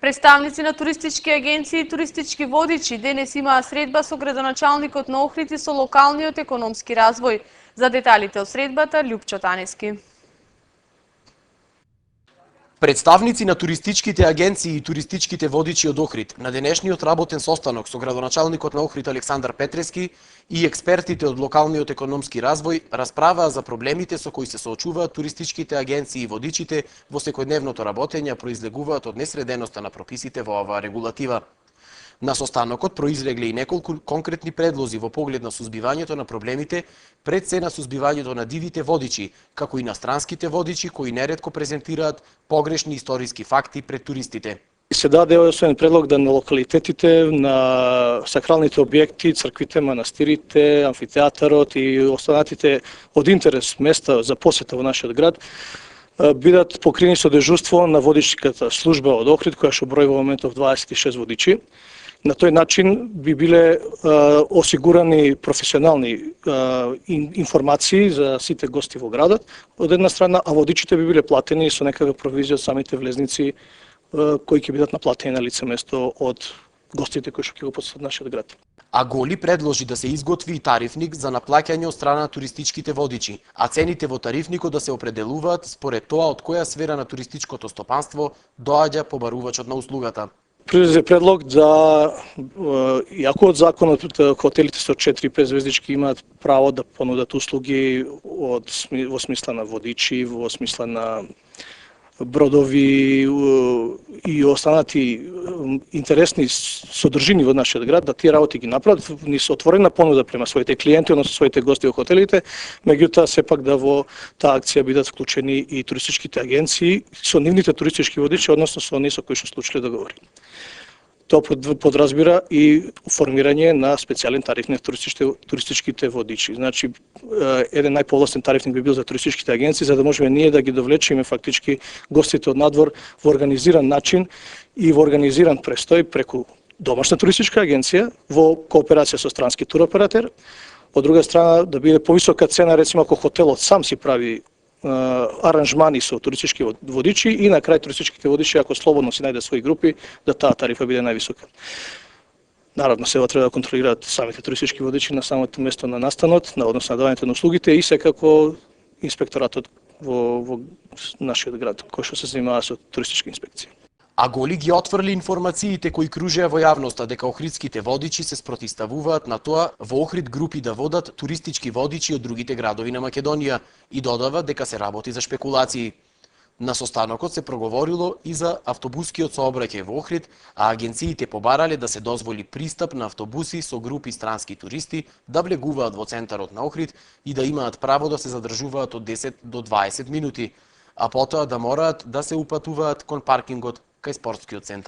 Представници на туристички агенции и туристички водичи денес имаа средба со градоначалникот на Охрид и со локалниот економски развој. За деталите од средбата, Љупчо Танески. Представници на туристичките агенции и туристичките водичи од Охрид на денешниот работен состанок со градоначалникот на Охрид Александар Петрески и експертите од локалниот економски развој расправаа за проблемите со кои се соочуваат туристичките агенции и водичите во секојдневното работење, а произлегуваат од несреденоста на прописите во оваа регулатива. На состанокот произлегле и неколку конкретни предлози во поглед на сузбивањето на проблемите, пред се на сузбивањето на дивите водичи, како и на странските водичи кои неретко презентираат погрешни историски факти пред туристите. Се даде освен предлог да на локалитетите, на сакралните објекти, црквите, манастирите, амфитеатарот и останатите од интерес места за посета во нашиот град бидат покрини со дежурство на водичката служба од Охрид, која што брои во моментов 26 водичи. На тој начин би биле осигурани професионални информации за сите гости во градот, од една страна, а водичите би биле платени со некаква провизија од самите влезници кои ќе бидат наплатени на лице место од гостите кои што ќе го посетат нашиот град. А Голи предложи да се изготви и тарифник за наплаќање од страна на туристичките водичи, а цените во тарифникот да се определуваат според тоа од која сфера на туристичкото стопанство доаѓа побарувачот на услугата. Произлезе предлог да, иако од законот хотелите со 4-5 звездички имаат право да понудат услуги во смисла на водичи, во смисла на бродови и останати интересни содржини во нашиот град, да тие работи ги направат, ни се отворена понуда према своите клиенти, односно своите гости во хотелите, меѓутоа сепак да во таа акција бидат вклучени и туристичките агенции со нивните туристички водичи, односно со оние со кои што склучиле договори. Тоа подразбира и формирање на специјален тарифник туристичките водичи. Значи, еден најповластен тарифник би бил за туристичките агенции, за да можеме ние да ги довлечеме фактички гостите од надвор во организиран начин и во организиран престој преку домашна туристичка агенција во кооперација со странски туроператер. Од друга страна, да биде повисока цена, рецимо ако хотелот сам си прави аранжмани со туристички водичи и на крај туристичките водичи, ако слободно си најде своји групи, да таа тарифа биде највисока. Наравно, сега треба да контролираат самите туристички водичи на самото место на настанот, на однос на давањето на услугите и секако инспекторатот во нашиот град, кој што се занимава со туристички инспекции. А Голи ги отфрли информациите кои кружеа во јавноста дека охридските водичи се спротивставуваат на тоа во Охрид групи да водат туристички водичи од другите градови на Македонија и додава дека се работи за шпекулации. На состанокот се проговорило и за автобускиот сообраќај во Охрид, а агенциите побарале да се дозволи пристап на автобуси со групи странски туристи да влегуваат во центарот на Охрид и да имаат право да се задржуваат од 10 до 20 минути, а потоа да мораат да се упатуваат кон паркингот кај спортскиот центар.